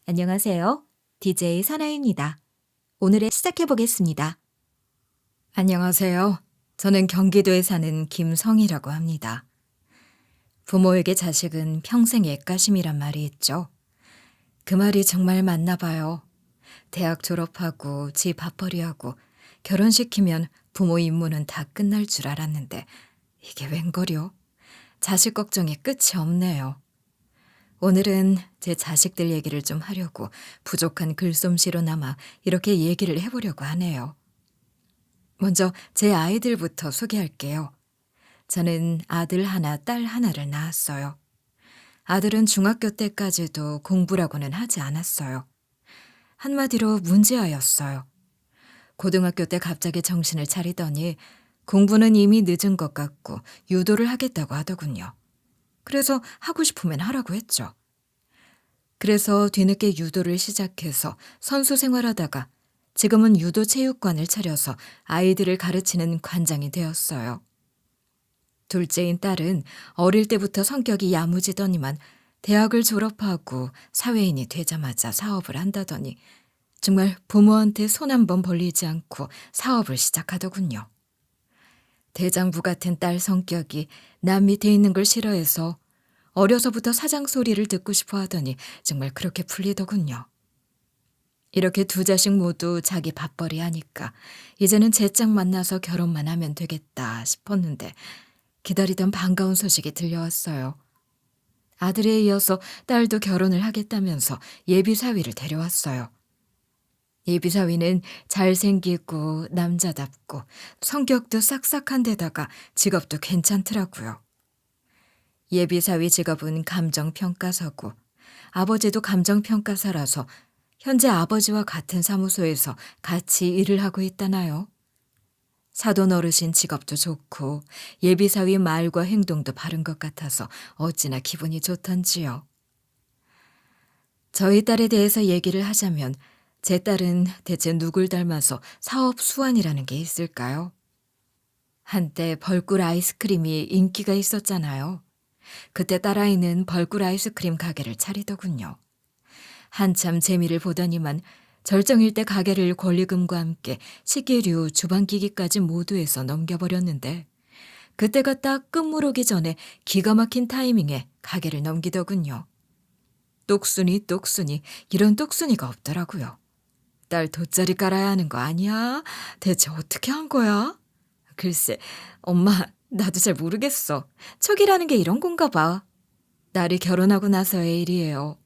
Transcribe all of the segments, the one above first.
안녕하세요. DJ 선아입니다. 오늘의 시작해 보겠습니다. 안녕하세요. 저는 경기도에 사는 김성이라고 합니다. 부모에게 자식은 평생 애가심이란 말이 있죠. 그 말이 정말 맞나 봐요. 대학 졸업하고 집 밥벌이하고 결혼시키면 부모 임무는 다 끝날 줄 알았는데 이게 웬걸요? 자식 걱정이 끝이 없네요. 오늘은 제 자식들 얘기를 좀 하려고 부족한 글솜씨로나마 이렇게 얘기를 해보려고 하네요. 먼저 제 아이들부터 소개할게요. 저는 아들 하나, 딸 하나를 낳았어요. 아들은 중학교 때까지도 공부라고는 하지 않았어요. 한마디로 문제아였어요. 고등학교 때 갑자기 정신을 차리더니 공부는 이미 늦은 것 같고 유도를 하겠다고 하더군요. 그래서 하고 싶으면 하라고 했죠. 그래서 뒤늦게 유도를 시작해서 선수 생활하다가 지금은 유도 체육관을 차려서 아이들을 가르치는 관장이 되었어요. 둘째인 딸은 어릴 때부터 성격이 야무지더니만 대학을 졸업하고 사회인이 되자마자 사업을 한다더니 정말 부모한테 손 한 번 벌리지 않고 사업을 시작하더군요. 대장부 같은 딸 성격이 남 밑에 있는 걸 싫어해서 어려서부터 사장 소리를 듣고 싶어 하더니 정말 그렇게 풀리더군요. 이렇게 두 자식 모두 자기 밥벌이 하니까 이제는 제 짝 만나서 결혼만 하면 되겠다 싶었는데 기다리던 반가운 소식이 들려왔어요. 아들에 이어서 딸도 결혼을 하겠다면서 예비사위를 데려왔어요. 예비사위는 잘생기고 남자답고 성격도 싹싹한 데다가 직업도 괜찮더라고요. 예비사위 직업은 감정평가사고 아버지도 감정평가사라서 현재 아버지와 같은 사무소에서 같이 일을 하고 있다나요. 사돈 어르신 직업도 좋고 예비사위 말과 행동도 바른 것 같아서 어찌나 기분이 좋던지요. 저희 딸에 대해서 얘기를 하자면 제 딸은 대체 누굴 닮아서 사업 수완이라는 게 있을까요? 한때 벌꿀 아이스크림이 인기가 있었잖아요. 그때 딸아이는 벌꿀 아이스크림 가게를 차리더군요. 한참 재미를 보더니만 절정일 때 가게를 권리금과 함께 식기류, 주방기기까지 모두 해서 넘겨버렸는데 그때가 딱 끝물오기 전에 기가 막힌 타이밍에 가게를 넘기더군요. 똑순이 이런 똑순이가 없더라고요. 딸 돗자리 깔아야 하는 거 아니야? 대체 어떻게 한 거야? 글쎄, 엄마, 나도 잘 모르겠어. 척이라는 게 이런 건가 봐. 딸이 결혼하고 나서의 일이에요.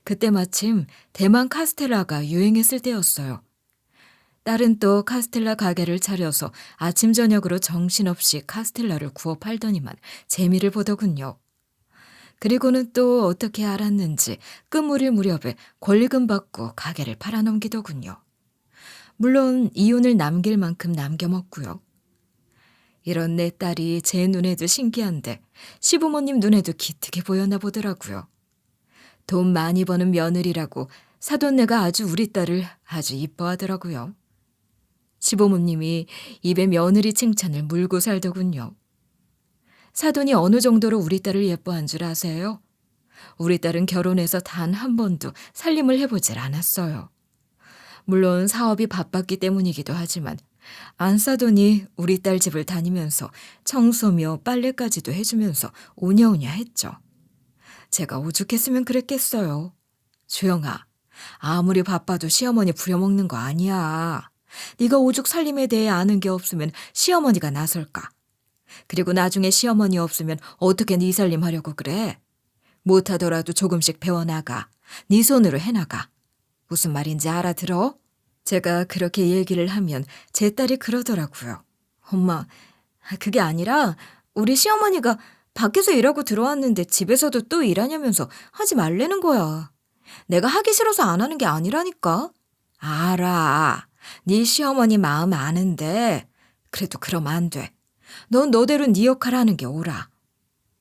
그때 마침 대만 카스텔라가 유행했을 때였어요. 딸은 또 카스텔라 가게를 차려서 아침 저녁으로 정신없이 카스텔라를 구워 팔더니만 재미를 보더군요. 그리고는 또 어떻게 알았는지 끝물일 무렵에 권리금 받고 가게를 팔아넘기더군요. 물론 이윤을 남길 만큼 남겨먹고요. 이런 내 딸이 제 눈에도 신기한데 시부모님 눈에도 기특해 보였나 보더라고요. 돈 많이 버는 며느리라고 사돈네가 아주 우리 딸을 아주 이뻐하더라고요. 시부모님이 입에 며느리 칭찬을 물고 살더군요. 사돈이 어느 정도로 우리 딸을 예뻐한 줄 아세요? 우리 딸은 결혼해서 단 한 번도 살림을 해보질 않았어요. 물론 사업이 바빴기 때문이기도 하지만 안 사돈이 우리 딸 집을 다니면서 청소며 빨래까지도 해주면서 오냐오냐 했죠. 제가 오죽했으면 그랬겠어요. 주영아, 아무리 바빠도 시어머니 부려먹는 거 아니야. 네가 오죽 살림에 대해 아는 게 없으면 시어머니가 나설까. 그리고 나중에 시어머니 없으면 어떻게 네 살림 하려고 그래. 못하더라도 조금씩 배워나가. 네 손으로 해나가. 무슨 말인지 알아들어? 제가 그렇게 얘기를 하면 제 딸이 그러더라고요. 엄마, 그게 아니라 우리 시어머니가 밖에서 일하고 들어왔는데 집에서도 또 일하냐면서 하지 말라는 거야. 내가 하기 싫어서 안 하는 게 아니라니까. 알아. 네 시어머니 마음 아는데 그래도 그러면 안 돼. 넌 너대로 네 역할 하는 게 옳아.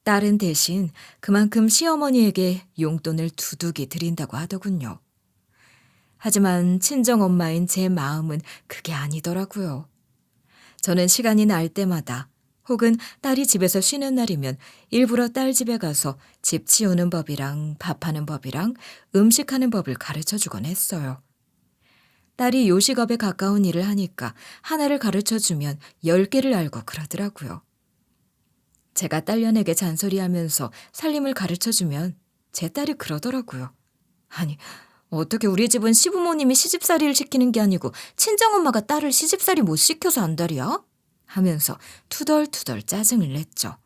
딸은 대신 그만큼 시어머니에게 용돈을 두둑이 드린다고 하더군요. 하지만 친정엄마인 제 마음은 그게 아니더라고요. 저는 시간이 날 때마다 혹은 딸이 집에서 쉬는 날이면 일부러 딸 집에 가서 집 치우는 법이랑 밥하는 법이랑 음식하는 법을 가르쳐 주곤 했어요. 딸이 요식업에 가까운 일을 하니까 하나를 가르쳐 주면 10개를 알고 그러더라고요. 제가 딸녀에게 잔소리하면서 살림을 가르쳐 주면 제 딸이 그러더라고요. 아니, 어떻게 우리 집은 시부모님이 시집살이를 시키는 게 아니고 친정엄마가 딸을 시집살이 못 시켜서 안달이야? 하면서 투덜투덜 짜증을 냈죠.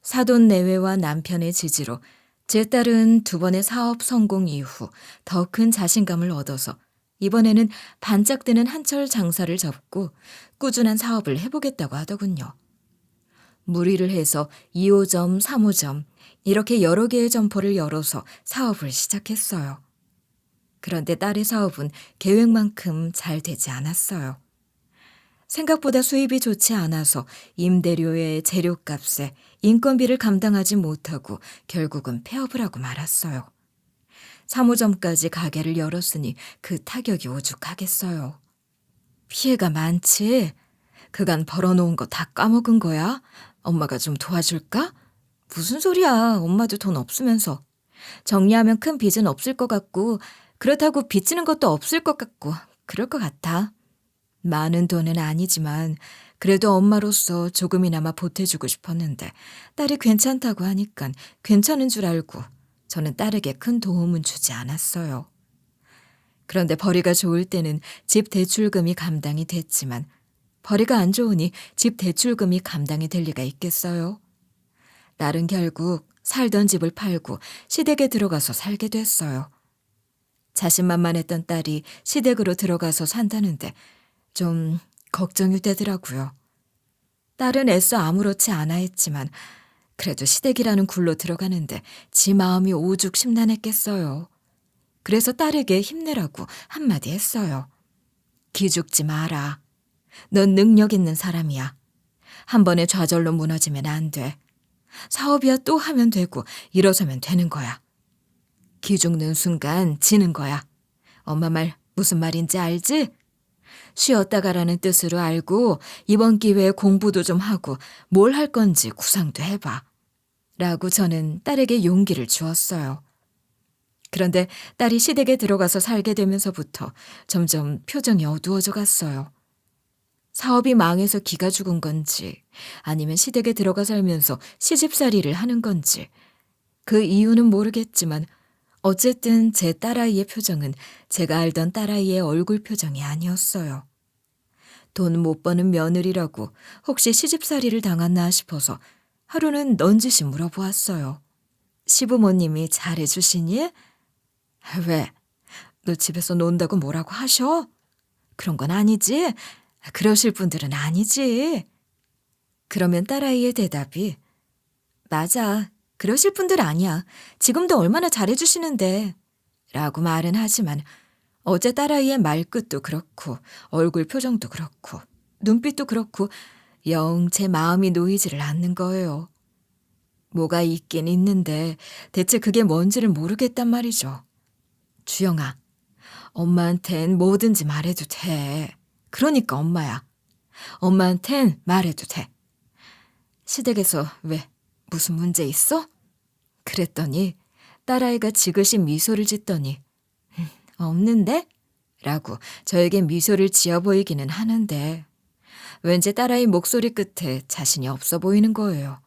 사돈 내외와 남편의 지지로 제 딸은 2번의 사업 성공 이후 더 큰 자신감을 얻어서 이번에는 반짝드는 한철 장사를 접고 꾸준한 사업을 해보겠다고 하더군요. 무리를 해서 2호점, 3호점 이렇게 여러 개의 점포를 열어서 사업을 시작했어요. 그런데 딸의 사업은 계획만큼 잘 되지 않았어요. 생각보다 수입이 좋지 않아서 임대료에 재료값에 인건비를 감당하지 못하고 결국은 폐업을 하고 말았어요. 3호점까지 가게를 열었으니 그 타격이 오죽하겠어요. 피해가 많지? 그간 벌어놓은 거 다 까먹은 거야? 엄마가 좀 도와줄까? 무슨 소리야. 엄마도 돈 없으면서. 정리하면 큰 빚은 없을 것 같고 그렇다고 빚지는 것도 없을 것 같고 그럴 것 같아. 많은 돈은 아니지만 그래도 엄마로서 조금이나마 보태주고 싶었는데 딸이 괜찮다고 하니까 괜찮은 줄 알고 저는 딸에게 큰 도움은 주지 않았어요. 그런데 벌이가 좋을 때는 집 대출금이 감당이 됐지만 벌이가 안 좋으니 집 대출금이 감당이 될 리가 있겠어요? 딸은 결국 살던 집을 팔고 시댁에 들어가서 살게 됐어요. 자신만만했던 딸이 시댁으로 들어가서 산다는데 좀 걱정이 되더라고요. 딸은 애써 아무렇지 않아 했지만 그래도 시댁이라는 굴로 들어가는데 지 마음이 오죽 심란했겠어요. 그래서 딸에게 힘내라고 한마디 했어요. 기죽지 마라. 넌 능력 있는 사람이야. 한 번에 좌절로 무너지면 안 돼. 사업이야 또 하면 되고 일어서면 되는 거야. 기죽는 순간 지는 거야. 엄마 말 무슨 말인지 알지? 쉬었다 가라는 뜻으로 알고 이번 기회에 공부도 좀 하고 뭘 할 건지 구상도 해봐. 라고 저는 딸에게 용기를 주었어요. 그런데 딸이 시댁에 들어가서 살게 되면서부터 점점 표정이 어두워져 갔어요. 사업이 망해서 기가 죽은 건지 아니면 시댁에 들어가 살면서 시집살이를 하는 건지 그 이유는 모르겠지만 어쨌든 제 딸아이의 표정은 제가 알던 딸아이의 얼굴 표정이 아니었어요. 돈 못 버는 며느리라고 혹시 시집살이를 당했나 싶어서 하루는 넌지시 물어보았어요. 시부모님이 잘해주시니? 왜? 너 집에서 논다고 뭐라고 하셔? 그런 건 아니지? 그러실 분들은 아니지. 그러면 딸아이의 대답이 맞아. 그러실 분들 아니야. 지금도 얼마나 잘해주시는데. 라고 말은 하지만 어제 딸아이의 말끝도 그렇고 얼굴 표정도 그렇고 눈빛도 그렇고 영 제 마음이 놓이지를 않는 거예요. 뭐가 있긴 있는데 대체 그게 뭔지를 모르겠단 말이죠. 주영아, 엄마한텐 뭐든지 말해도 돼. 그러니까 엄마야. 엄마한텐 말해도 돼. 시댁에서 왜 무슨 문제 있어? 그랬더니 딸아이가 지그시 미소를 짓더니 없는데? 라고 저에게 미소를 지어 보이기는 하는데 왠지 딸아이 목소리 끝에 자신이 없어 보이는 거예요.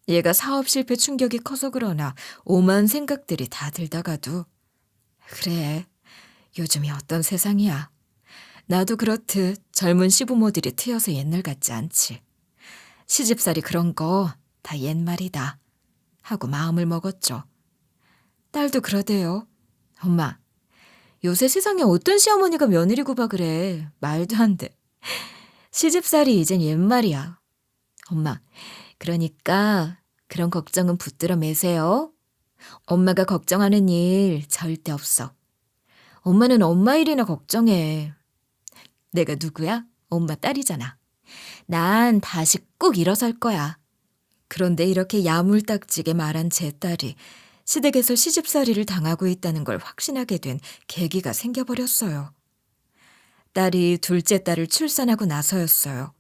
얘가 사업 실패 충격이 커서 그러나 오만 생각들이 다 들다가도 그래, 요즘이 어떤 세상이야. 나도 그렇듯 젊은 시부모들이 트여서 옛날 같지 않지. 시집살이 그런 거 다 옛말이다 하고 마음을 먹었죠. 딸도 그러대요. 엄마, 요새 세상에 어떤 시어머니가 며느리 구박 그래. 말도 안 돼. 시집살이 이젠 옛말이야. 엄마, 그러니까 그런 걱정은 붙들어 매세요. 엄마가 걱정하는 일 절대 없어. 엄마는 엄마 일이나 걱정해. 내가 누구야? 엄마 딸이잖아. 난 다시 꼭 일어설 거야. 그런데 이렇게 야물딱지게 말한 제 딸이 시댁에서 시집살이를 당하고 있다는 걸 확신하게 된 계기가 생겨버렸어요. 딸이 둘째 딸을 출산하고 나서였어요.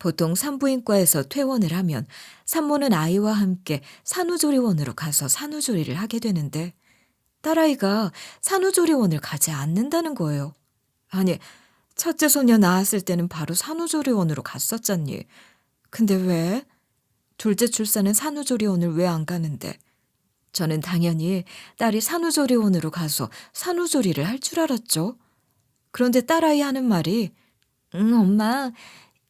보통 산부인과에서 퇴원을 하면 산모는 아이와 함께 산후조리원으로 가서 산후조리를 하게 되는데 딸아이가 산후조리원을 가지 않는다는 거예요. 아니, 첫째 소녀 낳았을 때는 바로 산후조리원으로 갔었잖니. 근데 왜? 둘째 출산은 산후조리원을 왜 안 가는데? 저는 당연히 딸이 산후조리원으로 가서 산후조리를 할 줄 알았죠. 그런데 딸아이 하는 말이 엄마,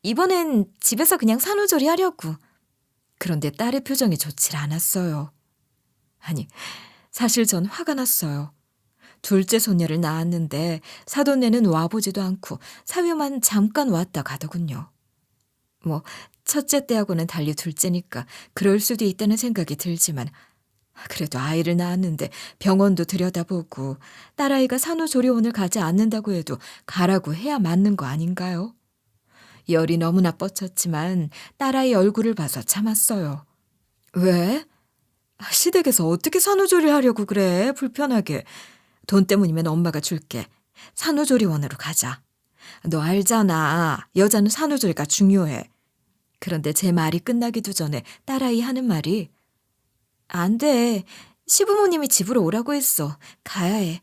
이번엔 집에서 그냥 산후조리 하려고. 그런데 딸의 표정이 좋질 않았어요. 아니, 사실 전 화가 났어요. 둘째 소녀를 낳았는데 사돈네는 와보지도 않고 사위만 잠깐 왔다 가더군요. 뭐 첫째 때하고는 달리 둘째니까 그럴 수도 있다는 생각이 들지만 그래도 아이를 낳았는데 병원도 들여다보고 딸아이가 산후조리원을 가지 않는다고 해도 가라고 해야 맞는 거 아닌가요? 열이 너무나 뻗쳤지만 딸아이 얼굴을 봐서 참았어요. 왜? 시댁에서 어떻게 산후조리를 하려고 그래? 불편하게. 돈 때문이면 엄마가 줄게. 산후조리원으로 가자. 너 알잖아. 여자는 산후조리가 중요해. 그런데 제 말이 끝나기도 전에 딸아이 하는 말이 안 돼. 시부모님이 집으로 오라고 했어. 가야 해.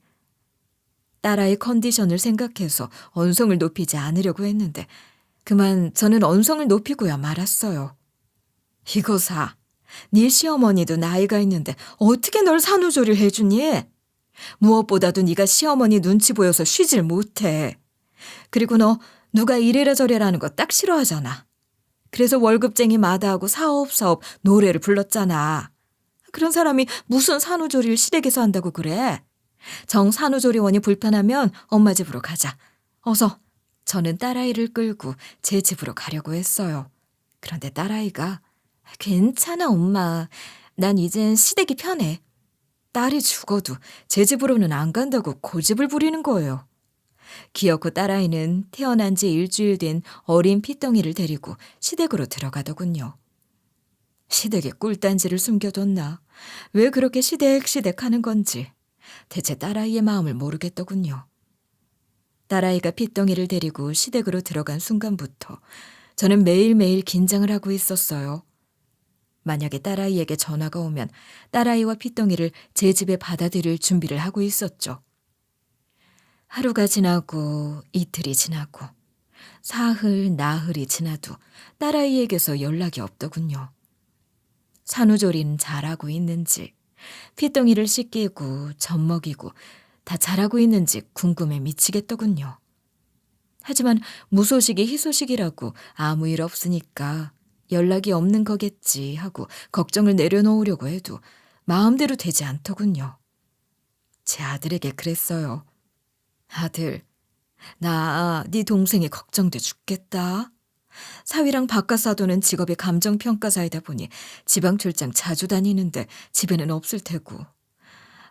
딸아이 컨디션을 생각해서 언성을 높이지 않으려고 했는데 그만 저는 언성을 높이고야 말았어요. 이거사, 네 시어머니도 나이가 있는데 어떻게 널 산후조리를 해주니? 무엇보다도 네가 시어머니 눈치 보여서 쉬질 못해. 그리고 너 누가 이래라 저래라 하는 거 딱 싫어하잖아. 그래서 월급쟁이 마다하고 사업 노래를 불렀잖아. 그런 사람이 무슨 산후조리를 시댁에서 한다고 그래? 정산후조리원이 불편하면 엄마 집으로 가자. 어서. 저는 딸아이를 끌고 제 집으로 가려고 했어요. 그런데 딸아이가 괜찮아 엄마. 난 이젠 시댁이 편해. 딸이 죽어도 제 집으로는 안 간다고 고집을 부리는 거예요. 기어코 딸아이는 태어난 지 일주일 된 어린 피덩이를 데리고 시댁으로 들어가더군요. 시댁에 꿀단지를 숨겨뒀나? 왜 그렇게 시댁 하는 건지 대체 딸아이의 마음을 모르겠더군요. 딸아이가 핏덩이를 데리고 시댁으로 들어간 순간부터 저는 매일매일 긴장을 하고 있었어요. 만약에 딸아이에게 전화가 오면 딸아이와 핏덩이를 제 집에 받아들일 준비를 하고 있었죠. 하루가 지나고 이틀이 지나고 사흘, 나흘이 지나도 딸아이에게서 연락이 없더군요. 산후조리는 잘하고 있는지, 핏덩이를 씻기고 젖먹이고 다 잘하고 있는지 궁금해 미치겠더군요. 하지만 무소식이 희소식이라고 아무 일 없으니까 연락이 없는 거겠지 하고 걱정을 내려놓으려고 해도 마음대로 되지 않더군요. 제 아들에게 그랬어요. 아들, 나 네 동생이 걱정돼 죽겠다. 사위랑 바깥사도는 직업이 감정평가사이다 보니 지방 출장 자주 다니는데 집에는 없을 테고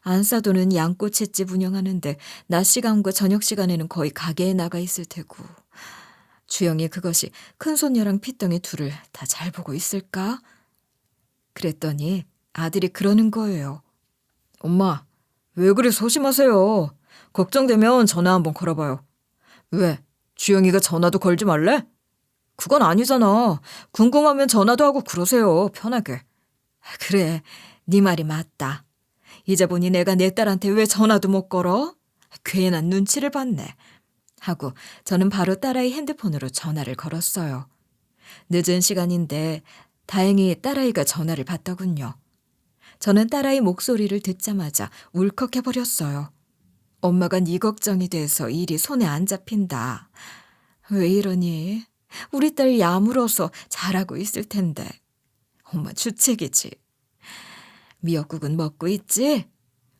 안사도는 양꼬치집 운영하는데 낮 시간과 저녁 시간에는 거의 가게에 나가 있을 테고 주영이 그것이 큰손녀랑 핏덩이 둘을 다 잘 보고 있을까? 그랬더니 아들이 그러는 거예요. 엄마, 왜 그리 소심하세요? 걱정되면 전화 한번 걸어봐요. 왜? 주영이가 전화도 걸지 말래? 그건 아니잖아. 궁금하면 전화도 하고 그러세요. 편하게. 그래, 네 말이 맞다. 이제 보니 내가 내 딸한테 왜 전화도 못 걸어? 괜한 눈치를 봤네. 하고 저는 바로 딸아이 핸드폰으로 전화를 걸었어요. 늦은 시간인데 다행히 딸아이가 전화를 받더군요. 저는 딸아이 목소리를 듣자마자 울컥해버렸어요. 엄마가 네 걱정이 돼서 일이 손에 안 잡힌다. 왜 이러니? 우리 딸 야물어서 잘하고 있을 텐데. 엄마 주책이지. 미역국은 먹고 있지?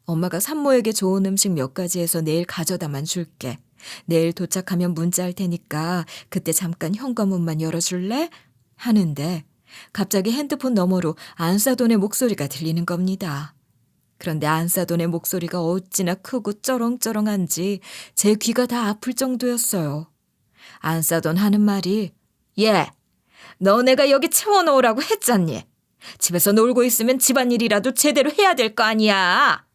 엄마가 산모에게 좋은 음식 몇 가지 해서 내일 가져다만 줄게. 내일 도착하면 문자할 테니까 그때 잠깐 현관문만 열어줄래? 하는데 갑자기 핸드폰 너머로 안사돈의 목소리가 들리는 겁니다. 그런데 안사돈의 목소리가 어찌나 크고 쩌렁쩌렁한지 제 귀가 다 아플 정도였어요. 안사돈 하는 말이 예, 너 내가 여기 채워놓으라고 했잖니. 집에서 놀고 있으면 집안일이라도 제대로 해야 될 거 아니야.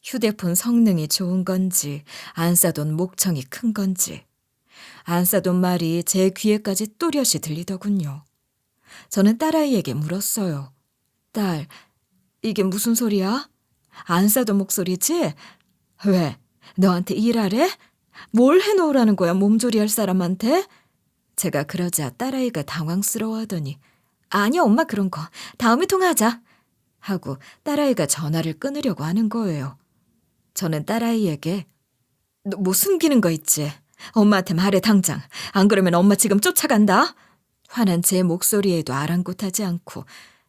휴대폰 성능이 좋은 건지 안사돈 목청이 큰 건지 안싸돈 말이 제 귀에까지 또렷이 들리더군요. 저는 딸아이에게 물었어요. 딸, 이게 무슨 소리야? 안싸돈 목소리지? 왜? 너한테 일하래? 뭘 해놓으라는 거야, 몸조리 할 사람한테? 제가 그러자 딸아이가 당황스러워하더니 아니야, 엄마 그런 거. 다음에 통화하자. 하고 딸아이가 전화를 끊으려고 하는 거예요. 저는 딸아이에게 너 뭐 숨기는 거 있지? 엄마한테 말해 당장. 안 그러면 엄마 지금 쫓아간다. 화난 제 목소리에도 아랑곳하지 않고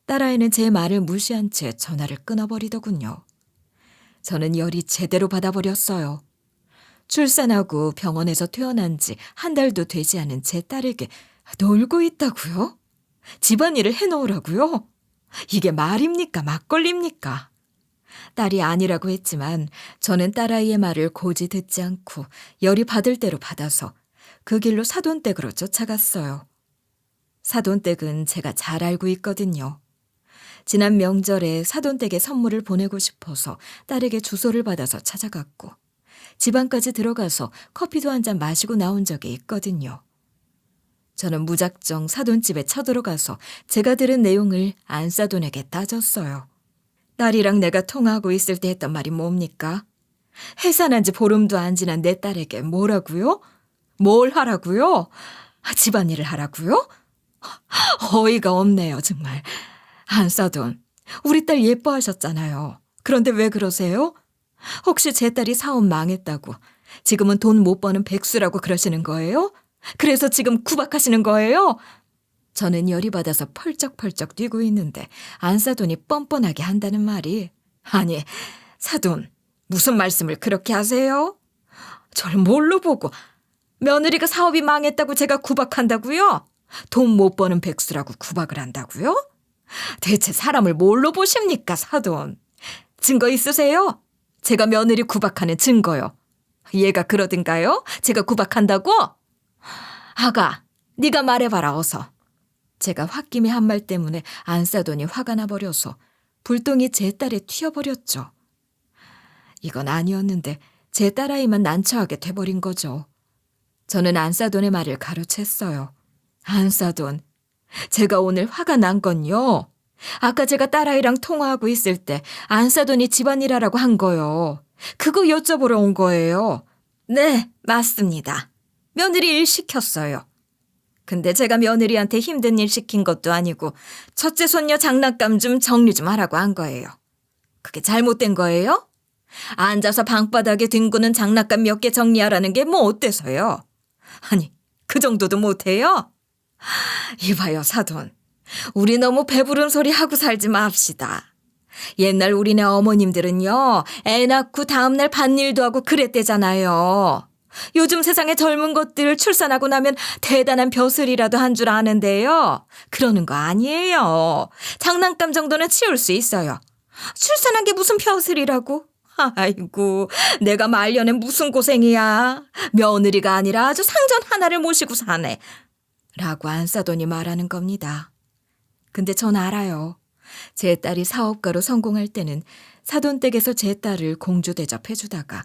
딸아이는 제 말을 무시한 채 전화를 끊어버리더군요. 저는 열이 제대로 받아버렸어요. 출산하고 병원에서 퇴원한 지 한 달도 되지 않은 제 딸에게 놀고 있다고요? 집안일을 해놓으라고요? 이게 말입니까? 막걸리입니까? 딸이 아니라고 했지만 저는 딸아이의 말을 고지 듣지 않고 열이 받을 대로 받아서 그 길로 사돈댁으로 쫓아갔어요. 사돈댁은 제가 잘 알고 있거든요. 지난 명절에 사돈댁에 선물을 보내고 싶어서 딸에게 주소를 받아서 찾아갔고 집안까지 들어가서 커피도 한 잔 마시고 나온 적이 있거든요. 저는 무작정 사돈집에 쳐들어가서 제가 들은 내용을 안싸돈에게 따졌어요. 딸이랑 내가 통화하고 있을 때 했던 말이 뭡니까? 해산한 지 보름도 안 지난 내 딸에게 뭐라고요? 뭘 하라고요? 집안일을 하라고요? 어이가 없네요, 정말. 안싸돈, 우리 딸 예뻐하셨잖아요. 그런데 왜 그러세요? 혹시 제 딸이 사업 망했다고 지금은 돈 못 버는 백수라고 그러시는 거예요? 그래서 지금 구박하시는 거예요? 저는 열이 받아서 펄쩍펄쩍 뛰고 있는데 안싸돈이 뻔뻔하게 한다는 말이 아니, 사돈, 무슨 말씀을 그렇게 하세요? 절 뭘로 보고 며느리가 사업이 망했다고 제가 구박한다고요? 돈 못 버는 백수라고 구박을 한다고요? 대체 사람을 뭘로 보십니까, 사돈? 증거 있으세요? 제가 며느리 구박하는 증거요. 얘가 그러든가요? 제가 구박한다고? 아가, 네가 말해봐라 어서. 제가 홧김에 한 말 때문에 안싸돈이 화가 나버려서 불똥이 제 딸에 튀어버렸죠. 이건 아니었는데 제 딸아이만 난처하게 돼버린 거죠. 저는 안싸돈의 말을 가로챘어요. 안싸돈, 제가 오늘 화가 난 건요. 아까 제가 딸아이랑 통화하고 있을 때 안싸돈이 집안일 하라고 한 거요. 그거 여쭤보러 온 거예요. 네, 맞습니다. 며느리 일 시켰어요. 근데 제가 며느리한테 힘든 일 시킨 것도 아니고 첫째 손녀 장난감 좀 정리 좀 하라고 한 거예요. 그게 잘못된 거예요? 앉아서 방바닥에 뒹구는 장난감 몇 개 정리하라는 게 뭐 어때서요? 아니, 그 정도도 못해요? 이봐요, 사돈. 우리 너무 배부른 소리 하고 살지 맙시다. 옛날 우리네 어머님들은요, 애 낳고 다음날 밭일도 하고 그랬대잖아요. 요즘 세상에 젊은 것들 출산하고 나면 대단한 벼슬이라도 한 줄 아는데요. 그러는 거 아니에요. 장난감 정도는 치울 수 있어요. 출산한 게 무슨 벼슬이라고? 아이고, 내가 말년엔 무슨 고생이야. 며느리가 아니라 아주 상전 하나를 모시고 사네. 라고 안싸돈이 말하는 겁니다. 근데 전 알아요. 제 딸이 사업가로 성공할 때는 사돈댁에서 제 딸을 공주 대접해주다가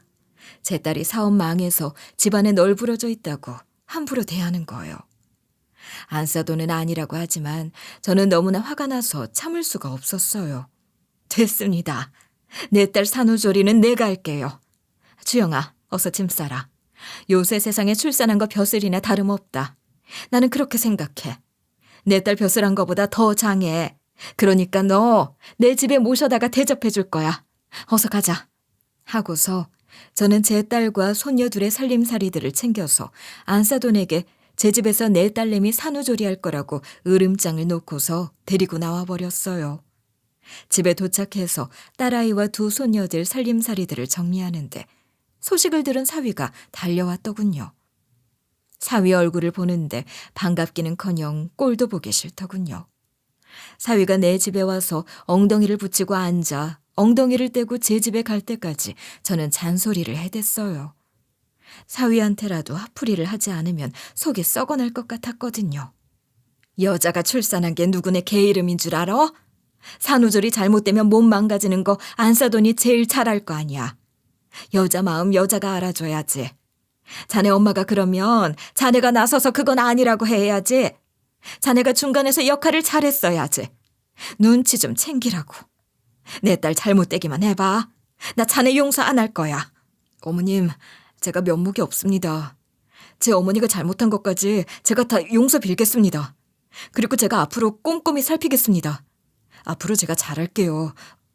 제 딸이 사업 망해서 집안에 널브러져 있다고 함부로 대하는 거예요. 안싸돈은 아니라고 하지만 저는 너무나 화가 나서 참을 수가 없었어요. 됐습니다. 내 딸 산후조리는 내가 할게요. 주영아, 어서 짐 싸라. 요새 세상에 출산한 거 벼슬이나 다름없다. 나는 그렇게 생각해. 내 딸 벼슬한 거보다 더 장해. 그러니까 너 내 집에 모셔다가 대접해 줄 거야. 어서 가자. 하고서 저는 제 딸과 손녀 둘의 살림살이들을 챙겨서 안싸돈에게 제 집에서 내 딸내미 산후조리할 거라고 으름장을 놓고서 데리고 나와버렸어요. 집에 도착해서 딸아이와 두 손녀들 살림살이들을 정리하는데 소식을 들은 사위가 달려왔더군요. 사위 얼굴을 보는데 반갑기는커녕 꼴도 보기 싫더군요. 사위가 내 집에 와서 엉덩이를 붙이고 앉아 엉덩이를 떼고 제 집에 갈 때까지 저는 잔소리를 해댔어요. 사위한테라도 화풀이를 하지 않으면 속이 썩어날 것 같았거든요. 여자가 출산한 게 누구네 개 이름인 줄 알아? 산후조리 잘못되면 몸 망가지는 거 안싸돈이 제일 잘 알 거 아니야. 여자 마음 여자가 알아줘야지. 자네 엄마가 그러면 자네가 나서서 그건 아니라고 해야지. 자네가 중간에서 역할을 잘했어야지. 눈치 좀 챙기라고. 내 딸 잘못되기만 해봐. 나 자네 용서 안 할 거야. 어머님, 제가 면목이 없습니다. 제 어머니가 잘못한 것까지 제가 다 용서 빌겠습니다. 그리고 제가 앞으로 꼼꼼히 살피겠습니다. 앞으로 제가 잘할게요.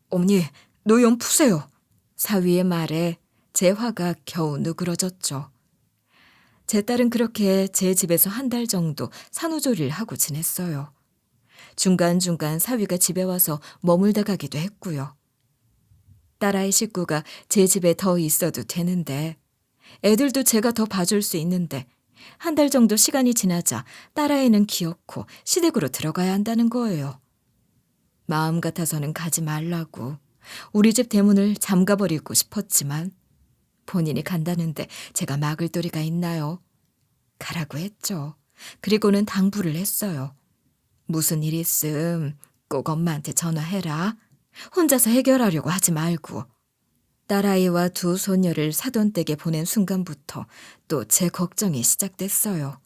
어머니, 노염 푸세요. 사위의 말에 제 화가 겨우 누그러졌죠. 제 딸은 그렇게 제 집에서 한 달 정도 산후조리를 하고 지냈어요. 중간중간 사위가 집에 와서 머물다 가기도 했고요. 딸아이 식구가 제 집에 더 있어도 되는데, 애들도 제가 더 봐줄 수 있는데, 한 달 정도 시간이 지나자 딸아이는 기어코 시댁으로 들어가야 한다는 거예요. 마음 같아서는 가지 말라고 우리 집 대문을 잠가버리고 싶었지만 본인이 간다는데 제가 막을 도리가 있나요? 가라고 했죠. 그리고는 당부를 했어요. 무슨 일 있음 꼭 엄마한테 전화해라. 혼자서 해결하려고 하지 말고. 딸아이와 두 소녀를 사돈댁에 보낸 순간부터 또 제 걱정이 시작됐어요.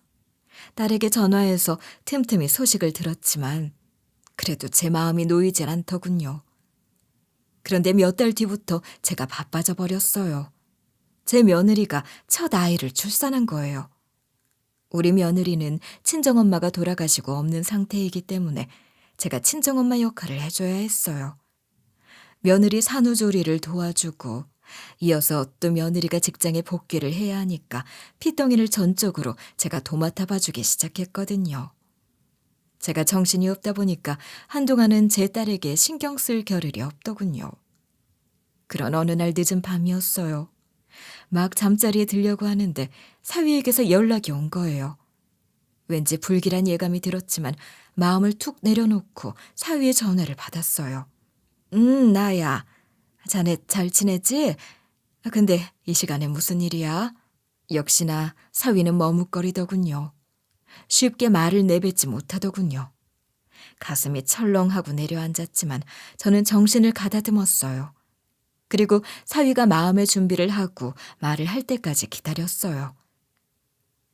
딸에게 전화해서 틈틈이 소식을 들었지만 그래도 제 마음이 놓이질 않더군요. 그런데 몇 달 뒤부터 제가 바빠져 버렸어요. 제 며느리가 첫 아이를 출산한 거예요. 우리 며느리는 친정엄마가 돌아가시고 없는 상태이기 때문에 제가 친정엄마 역할을 해줘야 했어요. 며느리 산후조리를 도와주고 이어서 또 며느리가 직장에 복귀를 해야 하니까 핏덩이를 전적으로 제가 도맡아 봐주기 시작했거든요. 제가 정신이 없다 보니까 한동안은 제 딸에게 신경 쓸 겨를이 없더군요. 그런 어느 날 늦은 밤이었어요. 막 잠자리에 들려고 하는데 사위에게서 연락이 온 거예요. 왠지 불길한 예감이 들었지만 마음을 툭 내려놓고 사위의 전화를 받았어요. 나야. 자네 잘 지내지? 근데 이 시간에 무슨 일이야? 역시나 사위는 머뭇거리더군요. 쉽게 말을 내뱉지 못하더군요. 가슴이 철렁하고 내려앉았지만 저는 정신을 가다듬었어요. 그리고 사위가 마음의 준비를 하고 말을 할 때까지 기다렸어요.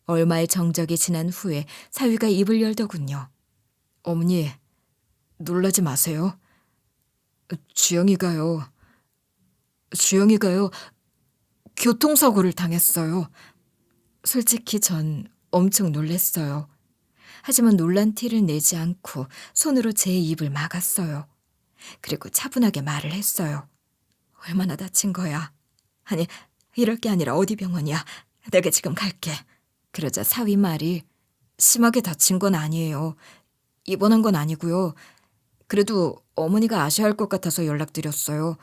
얼마의 정적이 지난 후에 사위가 입을 열더군요. 어머니, 놀라지 마세요. 주영이가요. 교통사고를 당했어요. 솔직히 전 엄청 놀랐어요. 하지만 놀란 티를 내지 않고 손으로 제 입을 막았어요. 그리고 차분하게 말을 했어요. 얼마나 다친 거야? 아니, 이럴 게 아니라 어디 병원이야? 내가 지금 갈게. 그러자 사위 말이 심하게 다친 건 아니에요. 입원한 건 아니고요. 그래도 어머니가 아셔야 할 것 같아서 연락드렸어요.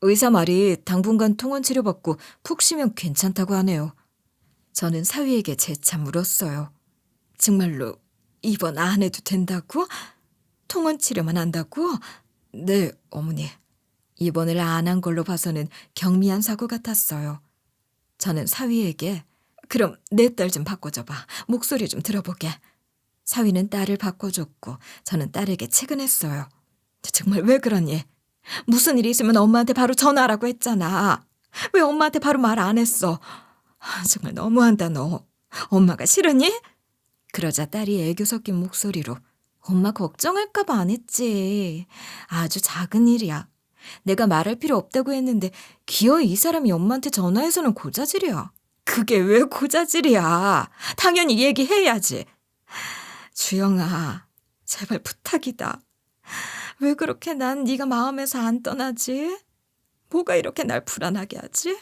의사 말이 당분간 통원 치료받고 푹 쉬면 괜찮다고 하네요. 저는 사위에게 재차 물었어요. 정말로 입원 안 해도 된다고? 통원 치료만 한다고? 네, 어머니. 입원을 안 한 걸로 봐서는 경미한 사고 같았어요. 저는 사위에게 그럼 내 딸 좀 바꿔줘봐. 목소리 좀 들어보게. 사위는 딸을 바꿔줬고 저는 딸에게 채근했어요. 정말 왜 그러니? 무슨 일이 있으면 엄마한테 바로 전화하라고 했잖아. 왜 엄마한테 바로 말 안 했어? 정말 너무한다 너. 엄마가 싫으니? 그러자 딸이 애교 섞인 목소리로 엄마 걱정할까 봐 안 했지. 아주 작은 일이야. 내가 말할 필요 없다고 했는데 기어이 이 사람이 엄마한테 전화해서는 고자질이야. 그게 왜 고자질이야. 당연히 얘기해야지. 주영아, 제발 부탁이다. 왜 그렇게 난 네가 마음에서 안 떠나지? 뭐가 이렇게 날 불안하게 하지?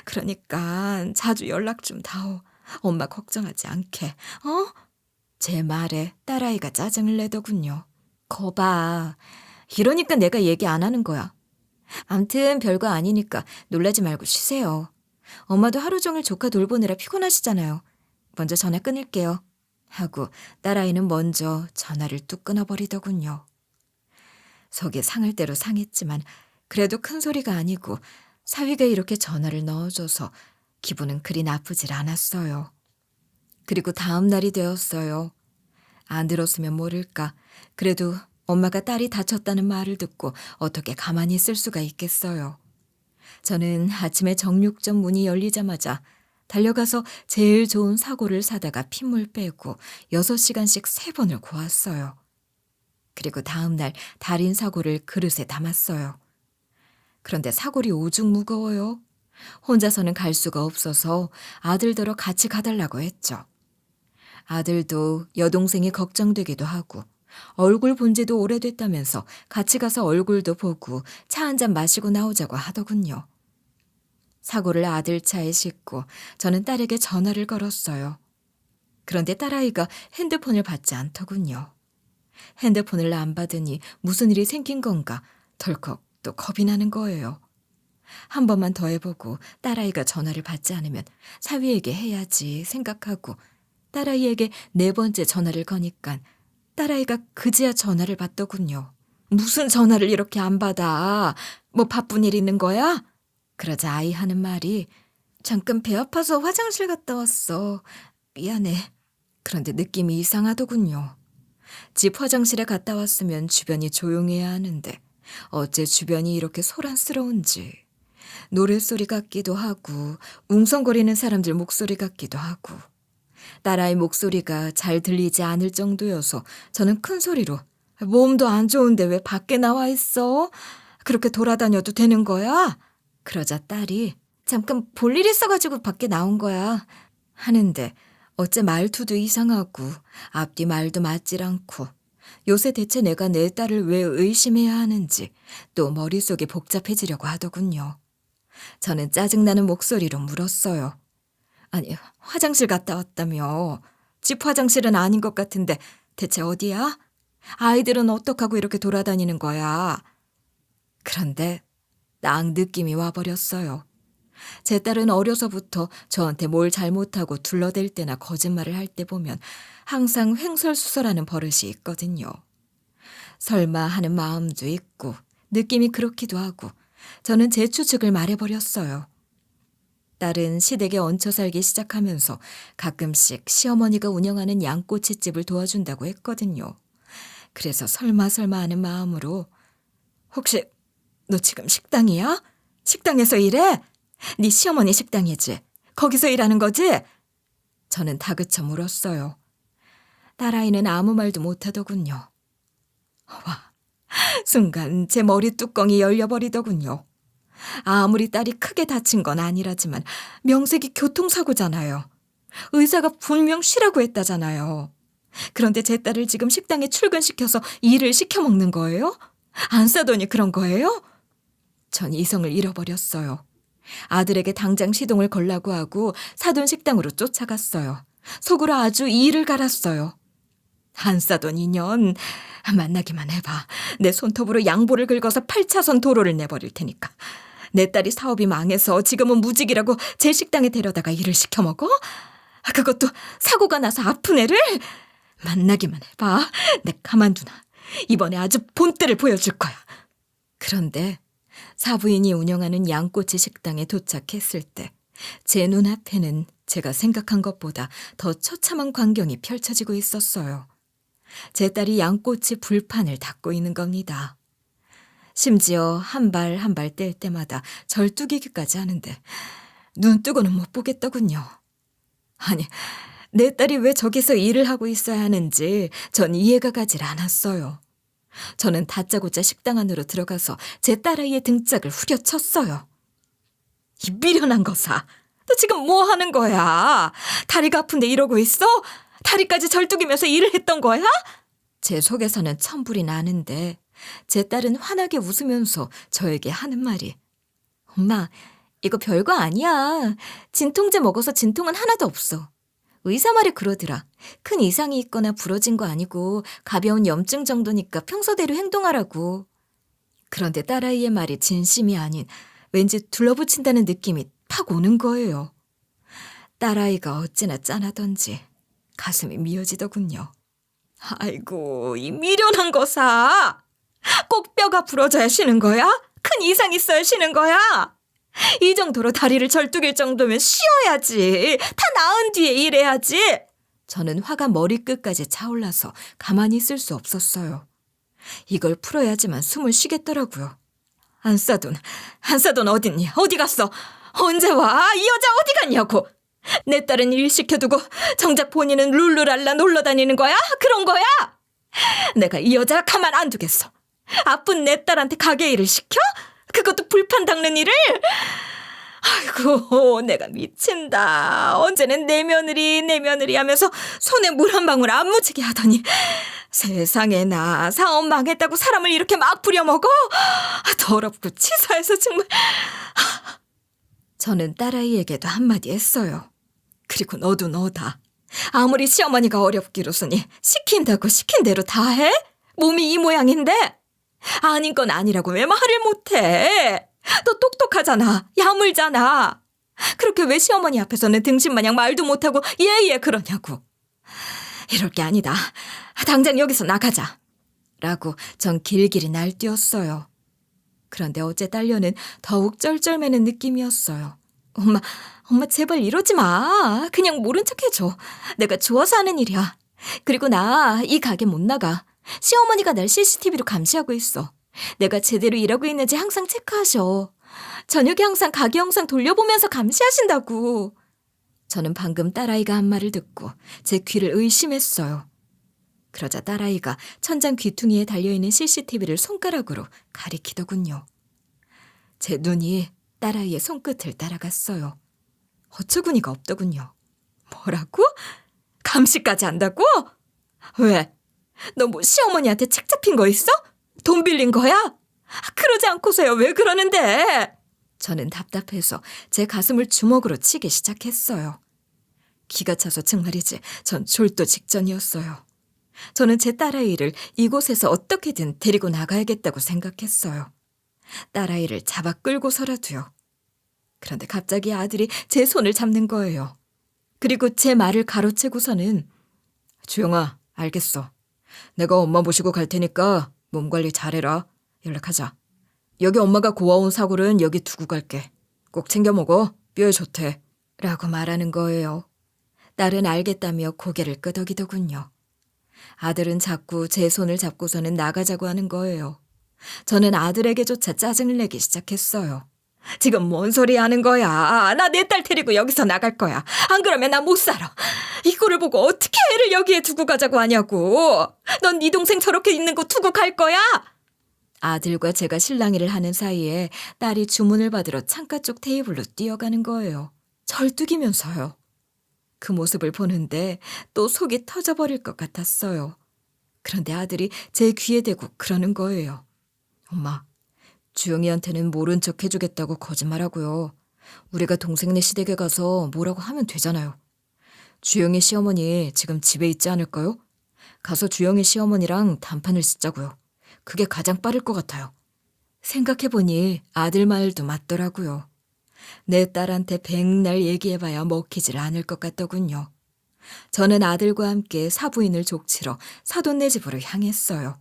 그러니까 자주 연락 좀 다오. 엄마 걱정하지 않게, 어? 제 말에 딸아이가 짜증을 내더군요. 거봐. 이러니까 내가 얘기 안 하는 거야. 암튼 별거 아니니까 놀라지 말고 쉬세요. 엄마도 하루 종일 조카 돌보느라 피곤하시잖아요. 먼저 전화 끊을게요. 하고 딸아이는 먼저 전화를 뚝 끊어버리더군요. 속이 상할 대로 상했지만 그래도 큰 소리가 아니고 사위가 이렇게 전화를 넣어줘서 기분은 그리 나쁘질 않았어요. 그리고 다음 날이 되었어요. 안 들었으면 모를까. 그래도 엄마가 딸이 다쳤다는 말을 듣고 어떻게 가만히 있을 수가 있겠어요. 저는 아침에 정육점 문이 열리자마자 달려가서 제일 좋은 사고를 사다가 핏물 빼고 6시간씩 3번을 고았어요. 그리고 다음 날 달인 사고를 그릇에 담았어요. 그런데 사골이 오죽 무거워요. 혼자서는 갈 수가 없어서 아들더러 같이 가달라고 했죠. 아들도 여동생이 걱정되기도 하고 얼굴 본 지도 오래됐다면서 같이 가서 얼굴도 보고 차 한잔 마시고 나오자고 하더군요. 사고를 아들 차에 싣고 저는 딸에게 전화를 걸었어요. 그런데 딸아이가 핸드폰을 받지 않더군요. 핸드폰을 안 받으니 무슨 일이 생긴 건가 덜컥 또 겁이 나는 거예요. 한 번만 더 해보고 딸아이가 전화를 받지 않으면 사위에게 해야지 생각하고 딸아이에게 4번째 전화를 거니까 딸아이가 그제야 전화를 받더군요. 무슨 전화를 이렇게 안 받아? 뭐 바쁜 일 있는 거야? 그러자 아이 하는 말이 잠깐 배 아파서 화장실 갔다 왔어. 미안해. 그런데 느낌이 이상하더군요. 집 화장실에 갔다 왔으면 주변이 조용해야 하는데 어째 주변이 이렇게 소란스러운지. 노랫소리 같기도 하고 웅성거리는 사람들 목소리 같기도 하고 딸아이 목소리가 잘 들리지 않을 정도여서 저는 큰 소리로 몸도 안 좋은데 왜 밖에 나와 있어? 그렇게 돌아다녀도 되는 거야? 그러자 딸이 잠깐 볼 일 있어가지고 밖에 나온 거야 하는데 어째 말투도 이상하고 앞뒤 말도 맞질 않고 요새 대체 내가 내 딸을 왜 의심해야 하는지 또 머릿속이 복잡해지려고 하더군요. 저는 짜증나는 목소리로 물었어요. 아니, 화장실 갔다 왔다며. 집 화장실은 아닌 것 같은데 대체 어디야? 아이들은 어떡하고 이렇게 돌아다니는 거야? 그런데 딱 느낌이 와버렸어요. 제 딸은 어려서부터 저한테 뭘 잘못하고 둘러댈 때나 거짓말을 할 때 보면 항상 횡설수설하는 버릇이 있거든요. 설마 하는 마음도 있고 느낌이 그렇기도 하고 저는 제 추측을 말해버렸어요. 딸은 시댁에 얹혀 살기 시작하면서 가끔씩 시어머니가 운영하는 양꼬치집을 도와준다고 했거든요. 그래서 설마 하는 마음으로 혹시 너 지금 식당이야? 식당에서 일해? 네 시어머니 식당이지? 거기서 일하는 거지? 저는 다그쳐 물었어요. 딸아이는 아무 말도 못하더군요. 와, 순간 제 머리 뚜껑이 열려버리더군요. 아무리 딸이 크게 다친 건 아니라지만 명색이 교통사고잖아요. 의사가 분명 쉬라고 했다잖아요. 그런데 제 딸을 지금 식당에 출근시켜서 일을 시켜먹는 거예요? 안 싸더니 그런 거예요? 전 이성을 잃어버렸어요. 아들에게 당장 시동을 걸라고 하고 사돈 식당으로 쫓아갔어요. 속으로 아주 이를 갈았어요. 안 싸던 인연, 만나기만 해봐. 내 손톱으로 양보를 긁어서 8차선 도로를 내버릴 테니까. 내 딸이 사업이 망해서 지금은 무직이라고 제 식당에 데려다가 일을 시켜먹어? 그것도 사고가 나서 아픈 애를? 만나기만 해봐. 내 가만두나. 이번에 아주 본때를 보여줄 거야. 그런데 사부인이 운영하는 양꼬치 식당에 도착했을 때 제 눈앞에는 제가 생각한 것보다 더 처참한 광경이 펼쳐지고 있었어요. 제 딸이 양꼬치 불판을 닦고 있는 겁니다. 심지어 한 발 한 발 뗄 때마다 절뚝이기까지 하는데 눈 뜨고는 못 보겠더군요. 아니, 내 딸이 왜 저기서 일을 하고 있어야 하는지 전 이해가 가질 않았어요. 저는 다짜고짜 식당 안으로 들어가서 제 딸아이의 등짝을 후려쳤어요. 이 미련한 거사, 너 지금 뭐 하는 거야? 다리가 아픈데 이러고 있어? 다리까지 절뚝이면서 일을 했던 거야? 제 속에서는 천불이 나는데 제 딸은 환하게 웃으면서 저에게 하는 말이 엄마, 이거 별거 아니야. 진통제 먹어서 진통은 하나도 없어. 의사 말이 그러더라. 큰 이상이 있거나 부러진 거 아니고 가벼운 염증 정도니까 평소대로 행동하라고. 그런데 딸아이의 말이 진심이 아닌 왠지 둘러붙인다는 느낌이 팍 오는 거예요. 딸아이가 어찌나 짠하던지 가슴이 미어지더군요. 아이고, 이 미련한 거사. 꼭 뼈가 부러져야 쉬는 거야? 큰 이상 있어야 쉬는 거야? 이 정도로 다리를 절뚝일 정도면 쉬어야지. 다 나은 뒤에 일해야지. 저는 화가 머리끝까지 차올라서 가만히 있을 수 없었어요. 이걸 풀어야지만 숨을 쉬겠더라고요. 안싸돈 어딨니? 어디 갔어? 언제 와? 이 여자 어디 갔냐고? 내 딸은 일 시켜두고 정작 본인은 룰루랄라 놀러 다니는 거야? 그런 거야? 내가 이 여자 가만 안 두겠어. 아픈 내 딸한테 가게 일을 시켜? 그것도 불판 닦는 일을? 아이고, 내가 미친다. 언제는 내 며느리 하면서 손에 물 한 방울 안 묻히게 하더니 세상에, 나 사업 망했다고 사람을 이렇게 막 부려먹어? 더럽고 치사해서 정말. 저는 딸아이에게도 한마디 했어요. 그리고 너도 너다. 아무리 시어머니가 어렵기로서니 시킨다고 시킨 대로 다 해? 몸이 이 모양인데? 아닌 건 아니라고 왜 말을 못해? 너 똑똑하잖아. 야물잖아. 그렇게 왜 시어머니 앞에서는 등신마냥 말도 못하고 예예 그러냐고. 이럴 게 아니다. 당장 여기서 나가자. 라고 전 길길이 날뛰었어요. 그런데 어째 딸려는 더욱 쩔쩔매는 느낌이었어요. 엄마 제발 이러지 마. 그냥 모른 척 해줘. 내가 좋아서 하는 일이야. 그리고 나 이 가게 못 나가. 시어머니가 날 CCTV로 감시하고 있어. 내가 제대로 일하고 있는지 항상 체크하셔. 저녁에 항상 가게 영상 돌려보면서 감시하신다고. 저는 방금 딸아이가 한 말을 듣고 제 귀를 의심했어요. 그러자 딸아이가 천장 귀퉁이에 달려있는 CCTV를 손가락으로 가리키더군요. 제 눈이 딸아이의 손끝을 따라갔어요. 어처구니가 없더군요. 뭐라고? 감시까지 한다고? 왜? 너 뭐 시어머니한테 책 잡힌 거 있어? 돈 빌린 거야? 그러지 않고서야 왜 그러는데? 저는 답답해서 제 가슴을 주먹으로 치기 시작했어요. 기가 차서 정말이지 전 졸도 직전이었어요. 저는 제 딸아이를 이곳에서 어떻게든 데리고 나가야겠다고 생각했어요. 딸아이를 잡아 끌고서라도요. 그런데 갑자기 아들이 제 손을 잡는 거예요. 그리고 제 말을 가로채고서는 주영아, 알겠어. 내가 엄마 모시고 갈 테니까 몸 관리 잘해라. 연락하자. 여기 엄마가 고아온 사골은 여기 두고 갈게. 꼭 챙겨 먹어. 뼈에 좋대. 라고 말하는 거예요. 딸은 알겠다며 고개를 끄덕이더군요. 아들은 자꾸 제 손을 잡고서는 나가자고 하는 거예요. 저는 아들에게조차 짜증을 내기 시작했어요. 지금 뭔 소리 하는 거야? 나 내 딸 데리고 여기서 나갈 거야. 안 그러면 나 못 살아. 이거를 보고 어떻게 애를 여기에 두고 가자고 하냐고. 넌 네 동생 저렇게 있는 거 두고 갈 거야? 아들과 제가 실랑이를 하는 사이에 딸이 주문을 받으러 창가 쪽 테이블로 뛰어가는 거예요. 절뚝이면서요. 그 모습을 보는데 또 속이 터져버릴 것 같았어요. 그런데 아들이 제 귀에 대고 그러는 거예요. 엄마, 주영이한테는 모른 척 해주겠다고 거짓말하고요. 우리가 동생네 시댁에 가서 뭐라고 하면 되잖아요. 주영이 시어머니 지금 집에 있지 않을까요? 가서 주영이 시어머니랑 단판을 짓자고요. 그게 가장 빠를 것 같아요. 생각해보니 아들 말도 맞더라고요. 내 딸한테 백날 얘기해봐야 먹히질 않을 것 같더군요. 저는 아들과 함께 사부인을 족치러 사돈네 집으로 향했어요.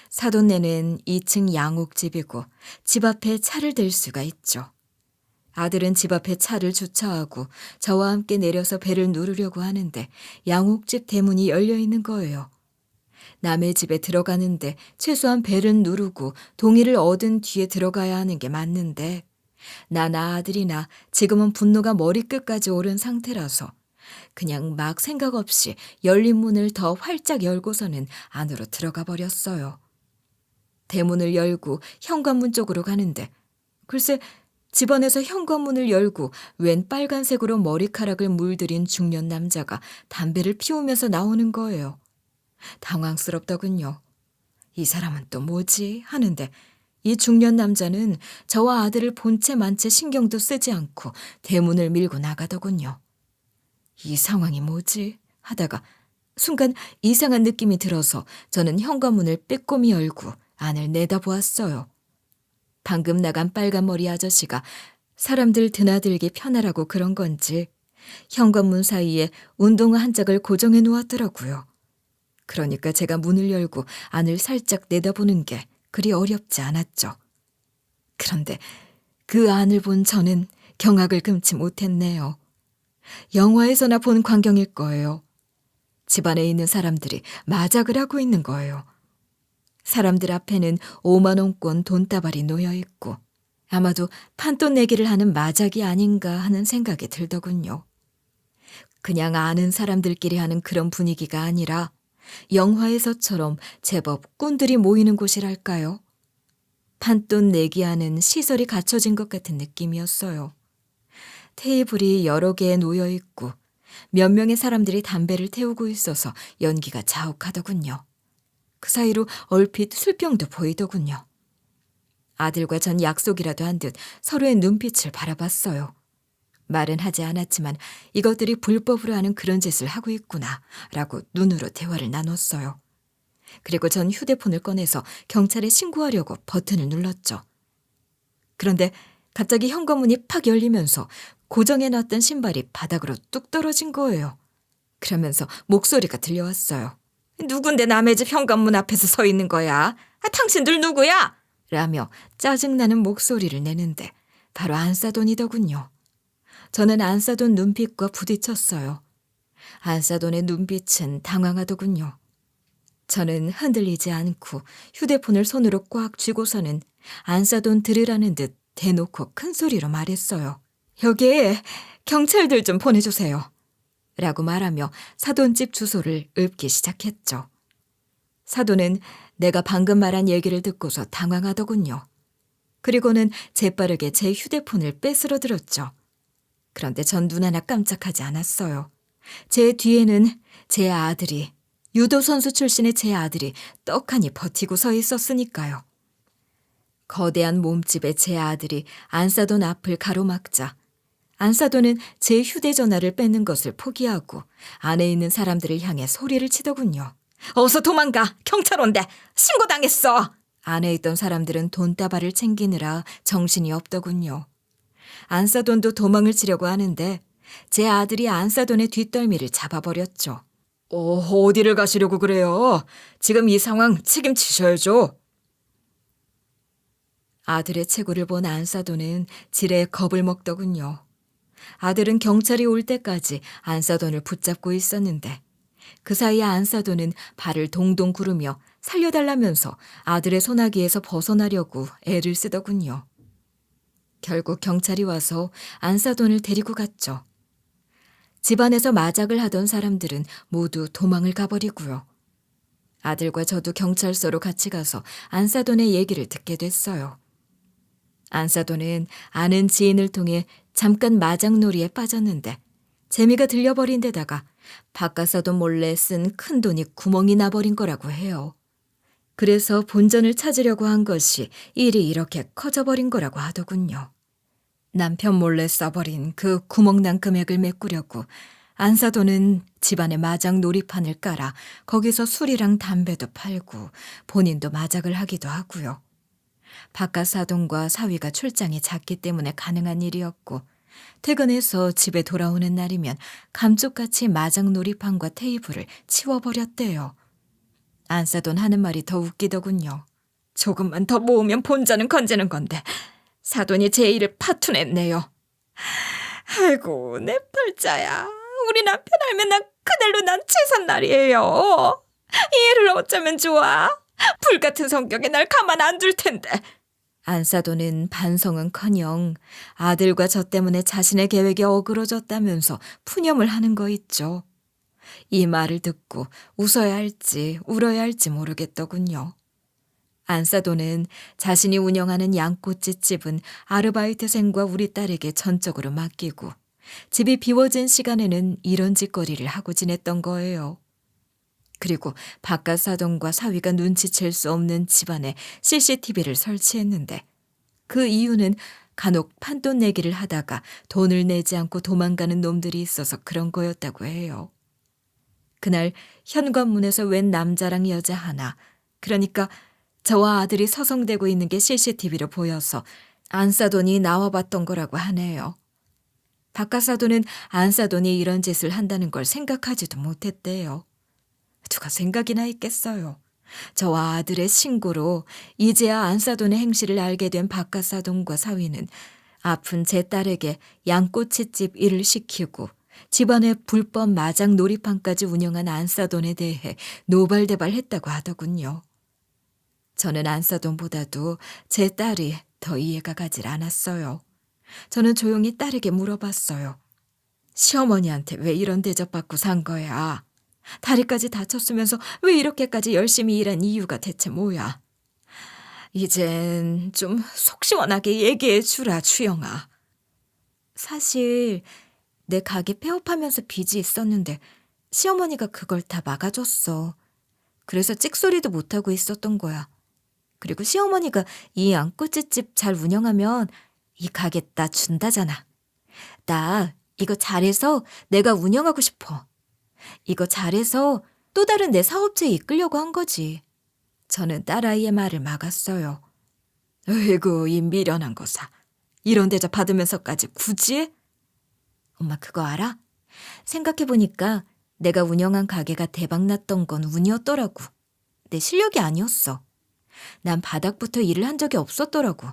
사돈네는 2층 양옥집이고 집 앞에 차를 댈 수가 있죠. 아들은 집 앞에 차를 주차하고 저와 함께 내려서 배를 누르려고 하는데 양옥집 대문이 열려 있는 거예요. 남의 집에 들어가는데 최소한 배를 누르고 동의를 얻은 뒤에 들어가야 하는 게 맞는데 나나 아들이나 지금은 분노가 머리끝까지 오른 상태라서 그냥 막 생각 없이 열린 문을 더 활짝 열고서는 안으로 들어가 버렸어요. 대문을 열고 현관문 쪽으로 가는데 글쎄 집안에서 현관문을 열고 웬 빨간색으로 머리카락을 물들인 중년 남자가 담배를 피우면서 나오는 거예요. 당황스럽더군요. 이 사람은 또 뭐지? 하는데 이 중년 남자는 저와 아들을 본 채 만 채 신경도 쓰지 않고 대문을 밀고 나가더군요. 이 상황이 뭐지? 하다가 순간 이상한 느낌이 들어서 저는 현관문을 빼꼼히 열고 안을 내다보았어요. 방금 나간 빨간 머리 아저씨가 사람들 드나들기 편하라고 그런 건지 현관문 사이에 운동화 한 짝을 고정해 놓았더라고요. 그러니까 제가 문을 열고 안을 살짝 내다보는 게 그리 어렵지 않았죠. 그런데 그 안을 본 저는 경악을 금치 못했네요. 영화에서나 본 광경일 거예요. 집안에 있는 사람들이 마작을 하고 있는 거예요. 사람들 앞에는 5만 원권 돈다발이 놓여 있고 아마도 판돈 내기를 하는 마작이 아닌가 하는 생각이 들더군요. 그냥 아는 사람들끼리 하는 그런 분위기가 아니라 영화에서처럼 제법 꾼들이 모이는 곳이랄까요? 판돈 내기하는 시설이 갖춰진 것 같은 느낌이었어요. 테이블이 여러 개에 놓여 있고 몇 명의 사람들이 담배를 태우고 있어서 연기가 자욱하더군요. 그 사이로 얼핏 술병도 보이더군요. 아들과 전 약속이라도 한 듯 서로의 눈빛을 바라봤어요. 말은 하지 않았지만 이것들이 불법으로 하는 그런 짓을 하고 있구나 라고 눈으로 대화를 나눴어요. 그리고 전 휴대폰을 꺼내서 경찰에 신고하려고 버튼을 눌렀죠. 그런데 갑자기 현관문이 팍 열리면서 고정해놨던 신발이 바닥으로 뚝 떨어진 거예요. 그러면서 목소리가 들려왔어요. 누군데 남의 집 현관문 앞에서 서 있는 거야? 당신들 누구야? 라며 짜증나는 목소리를 내는데 바로 안사돈이더군요. 저는 안사돈 눈빛과 부딪혔어요. 안사돈의 눈빛은 당황하더군요. 저는 흔들리지 않고 휴대폰을 손으로 꽉 쥐고서는 안사돈 들으라는 듯 대놓고 큰 소리로 말했어요. 여기에 경찰들 좀 보내주세요. 라고 말하며 사돈집 주소를 읊기 시작했죠. 사돈은 내가 방금 말한 얘기를 듣고서 당황하더군요. 그리고는 재빠르게 제 휴대폰을 뺏으러 들었죠. 그런데 전 눈 하나 깜짝하지 않았어요. 제 뒤에는 제 아들이, 유도 선수 출신의 제 아들이 떡하니 버티고 서 있었으니까요. 거대한 몸집의 제 아들이 안사돈 앞을 가로막자 안사돈은 제 휴대전화를 뺏는 것을 포기하고 안에 있는 사람들을 향해 소리를 치더군요. 어서 도망가! 경찰 온대! 신고당했어! 안에 있던 사람들은 돈다발을 챙기느라 정신이 없더군요. 안사돈도 도망을 치려고 하는데 제 아들이 안사돈의 뒷덜미를 잡아버렸죠. 어디를 가시려고 그래요? 지금 이 상황 책임지셔야죠. 아들의 체구를 본 안사돈은 지레 겁을 먹더군요. 아들은 경찰이 올 때까지 안사돈을 붙잡고 있었는데 그 사이에 안사돈은 발을 동동 구르며 살려달라면서 아들의 소나기에서 벗어나려고 애를 쓰더군요. 결국 경찰이 와서 안사돈을 데리고 갔죠. 집안에서 마작을 하던 사람들은 모두 도망을 가버리고요. 아들과 저도 경찰서로 같이 가서 안사돈의 얘기를 듣게 됐어요. 안사돈은 아는 지인을 통해 잠깐 마장놀이에 빠졌는데 재미가 들려버린 데다가 바깥사돈 몰래 쓴 큰돈이 구멍이 나버린 거라고 해요. 그래서 본전을 찾으려고 한 것이 일이 이렇게 커져버린 거라고 하더군요. 남편 몰래 써버린 그 구멍난 금액을 메꾸려고 안사돈은 집안에 마장 놀이판을 깔아 거기서 술이랑 담배도 팔고 본인도 마작을 하기도 하고요. 바깥 사돈과 사위가 출장이 잦기 때문에 가능한 일이었고 퇴근해서 집에 돌아오는 날이면 감쪽같이 마장 놀이판과 테이블을 치워버렸대요. 안사돈 하는 말이 더 웃기더군요. 조금만 더 모으면 본전은 건지는 건데 사돈이 제 일을 파투냈네요. 아이고 내 팔자야. 우리 남편 알면 난 그날로 난 최선날이에요. 이 일을 어쩌면 좋아. 불같은 성격에 날 가만 안 둘 텐데. 안사돈은 반성은커녕 아들과 저 때문에 자신의 계획이 어그러졌다면서 푸념을 하는 거 있죠. 이 말을 듣고 웃어야 할지 울어야 할지 모르겠더군요. 안사돈은 자신이 운영하는 양꼬치집은 아르바이트생과 우리 딸에게 전적으로 맡기고 집이 비워진 시간에는 이런 짓거리를 하고 지냈던 거예요. 그리고 바깥 사돈과 사위가 눈치챌 수 없는 집안에 CCTV를 설치했는데 그 이유는 간혹 판돈 내기를 하다가 돈을 내지 않고 도망가는 놈들이 있어서 그런 거였다고 해요. 그날 현관문에서 웬 남자랑 여자 하나, 그러니까 저와 아들이 서성대고 있는 게 CCTV로 보여서 안사돈이 나와봤던 거라고 하네요. 바깥사돈은 안사돈이 이런 짓을 한다는 걸 생각하지도 못했대요. 누가 생각이나 있겠어요. 저와 아들의 신고로 이제야 안사돈의 행실을 알게 된 바깥사돈과 사위는 아픈 제 딸에게 양꼬치집 일을 시키고 집안에 불법 마장 놀이판까지 운영한 안사돈에 대해 노발대발했다고 하더군요. 저는 안사돈보다도 제 딸이 더 이해가 가질 않았어요. 저는 조용히 딸에게 물어봤어요. 시어머니한테 왜 이런 대접받고 산 거야? 다리까지 다쳤으면서 왜 이렇게까지 열심히 일한 이유가 대체 뭐야? 이젠 좀 속 시원하게 얘기해 주라, 주영아. 사실 내 가게 폐업하면서 빚이 있었는데 시어머니가 그걸 다 막아줬어. 그래서 찍소리도 못하고 있었던 거야. 그리고 시어머니가 이 양꼬치집 잘 운영하면 이 가게 나 준다잖아. 나 이거 잘해서 내가 운영하고 싶어. 이거 잘해서 또 다른 내 사업체에 이끌려고 한 거지. 저는 딸아이의 말을 막았어요. 으이구, 이 미련한 거사. 이런 대접 받으면서까지 굳이? 엄마 그거 알아? 생각해보니까 내가 운영한 가게가 대박났던 건 운이었더라고. 내 실력이 아니었어. 난 바닥부터 일을 한 적이 없었더라고.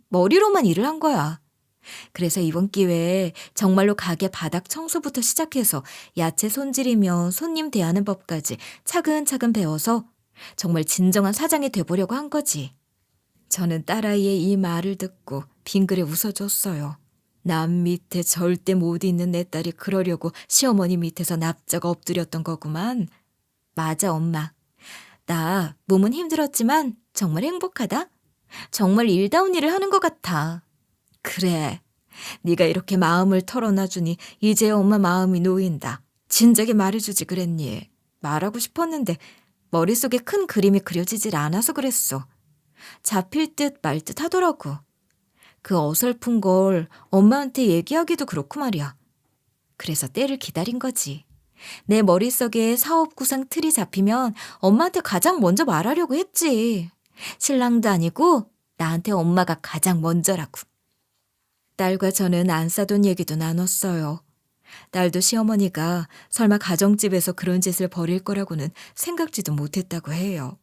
머리로만 일을 한 거야. 그래서 이번 기회에 정말로 가게 바닥 청소부터 시작해서 야채 손질이며 손님 대하는 법까지 차근차근 배워서 정말 진정한 사장이 돼보려고 한 거지. 저는 딸아이의 이 말을 듣고 빙그레 웃어줬어요. 남 밑에 절대 못 있는 내 딸이 그러려고 시어머니 밑에서 납작 엎드렸던 거구만. 맞아, 엄마. 나 몸은 힘들었지만 정말 행복하다. 정말 일다운 일을 하는 것 같아. 그래. 네가 이렇게 마음을 털어놔주니 이제야 엄마 마음이 놓인다. 진작에 말해주지 그랬니? 말하고 싶었는데 머릿속에 큰 그림이 그려지질 않아서 그랬어. 잡힐 듯 말 듯 하더라고. 그 어설픈 걸 엄마한테 얘기하기도 그렇고 말이야. 그래서 때를 기다린 거지. 내 머릿속에 사업 구상 틀이 잡히면 엄마한테 가장 먼저 말하려고 했지. 신랑도 아니고 나한테 엄마가 가장 먼저라고. 딸과 저는 안 싸돈 얘기도 나눴어요. 딸도 시어머니가 설마 가정집에서 그런 짓을 벌일 거라고는 생각지도 못했다고 해요.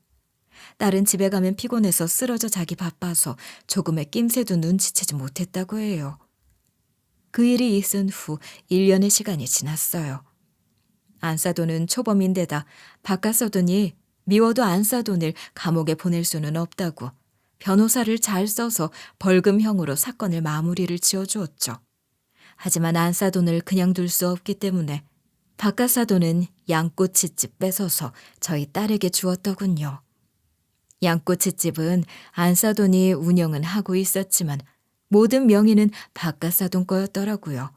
딸은 집에 가면 피곤해서 쓰러져 자기 바빠서 조금의 낌새도 눈치채지 못했다고 해요. 그 일이 있은 후 1년의 시간이 지났어요. 안싸돈은 초범인데다 바깥 써돈이 미워도 안싸돈을 감옥에 보낼 수는 없다고 변호사를 잘 써서 벌금형으로 사건을 마무리를 지어주었죠. 하지만 안싸돈을 그냥 둘 수 없기 때문에 바깥 사돈은 양꼬치집 뺏어서 저희 딸에게 주었더군요. 양꼬치집은 안싸돈이 운영은 하고 있었지만 모든 명의는 바깥사돈 거였더라고요.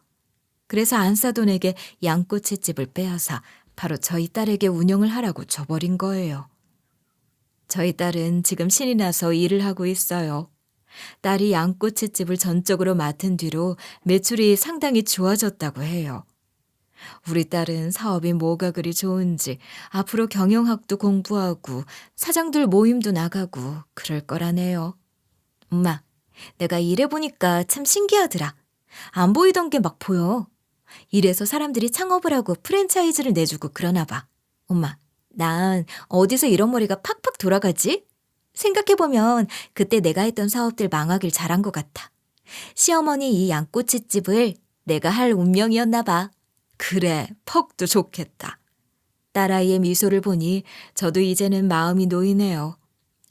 그래서 안싸돈에게 양꼬치집을 빼앗아 바로 저희 딸에게 운영을 하라고 줘버린 거예요. 저희 딸은 지금 신이 나서 일을 하고 있어요. 딸이 양꼬치집을 전적으로 맡은 뒤로 매출이 상당히 좋아졌다고 해요. 우리 딸은 사업이 뭐가 그리 좋은지 앞으로 경영학도 공부하고 사장들 모임도 나가고 그럴 거라네요. 엄마, 내가 일해보니까 참 신기하더라. 안 보이던 게 막 보여. 이래서 사람들이 창업을 하고 프랜차이즈를 내주고 그러나 봐. 엄마, 난 어디서 이런 머리가 팍팍 돌아가지? 생각해보면 그때 내가 했던 사업들 망하길 잘한 것 같아. 시어머니 이 양꼬치집을 내가 할 운명이었나 봐. 그래, 퍽도 좋겠다. 딸아이의 미소를 보니 저도 이제는 마음이 놓이네요.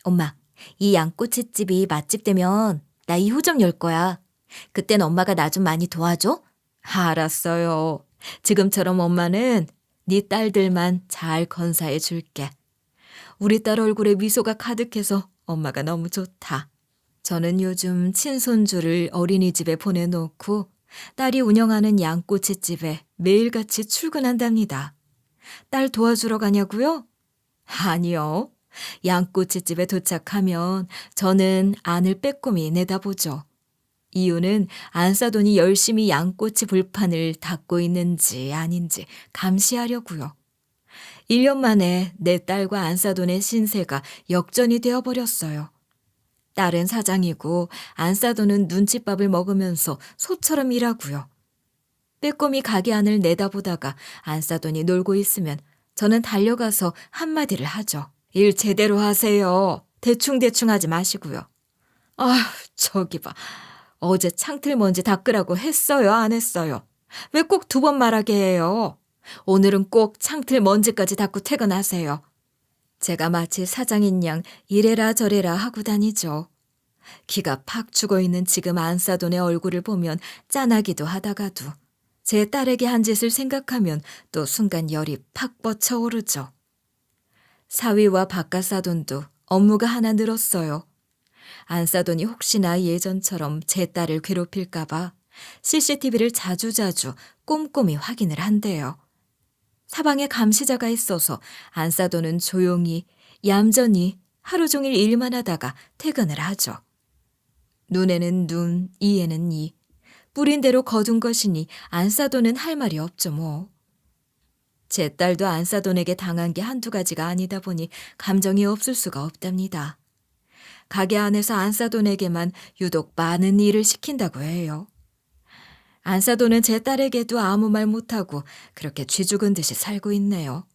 엄마, 이 양꼬치집이 맛집 되면 나 2호점 열 거야. 그땐 엄마가 나 좀 많이 도와줘? 알았어요. 지금처럼 엄마는 네 딸들만 잘 건사해 줄게. 우리 딸 얼굴에 미소가 가득해서 엄마가 너무 좋다. 저는 요즘 친손주를 어린이집에 보내놓고 딸이 운영하는 양꼬치집에 매일같이 출근한답니다. 딸 도와주러 가냐고요? 아니요. 양꼬치집에 도착하면 저는 안을 빼꼼히 내다보죠. 이유는 안싸돈이 열심히 양꼬치 불판을 닦고 있는지 아닌지 감시하려고요. 1년 만에 내 딸과 안싸돈의 신세가 역전이 되어버렸어요. 딸은 사장이고 안싸돈은 눈칫밥을 먹으면서 소처럼 일하고요. 빼꼼히 가게 안을 내다보다가 안싸돈이 놀고 있으면 저는 달려가서 한마디를 하죠. 일 제대로 하세요. 대충대충 하지 마시고요. 아, 저기 봐. 어제 창틀 먼지 닦으라고 했어요, 안 했어요? 왜 꼭 2번 말하게 해요? 오늘은 꼭 창틀 먼지까지 닦고 퇴근하세요. 제가 마치 사장인 양 이래라 저래라 하고 다니죠. 기가 팍 죽어있는 지금 안싸돈의 얼굴을 보면 짠하기도 하다가도 제 딸에게 한 짓을 생각하면 또 순간 열이 팍 뻗쳐오르죠. 사위와 바깥 사돈도 업무가 하나 늘었어요. 안 사돈이 혹시나 예전처럼 제 딸을 괴롭힐까봐 CCTV를 자주자주 꼼꼼히 확인을 한대요. 사방에 감시자가 있어서 안 사돈은 조용히 얌전히 하루 종일 일만 하다가 퇴근을 하죠. 눈에는 눈, 이에는 이. 뿌린 대로 거둔 것이니 안 사돈은 할 말이 없죠 뭐. 제 딸도 안 사돈에게 당한 게 한두 가지가 아니다 보니 감정이 없을 수가 없답니다. 가게 안에서 안 사돈에게만 유독 많은 일을 시킨다고 해요. 안 사돈은 제 딸에게도 아무 말 못하고 그렇게 쥐 죽은 듯이 살고 있네요.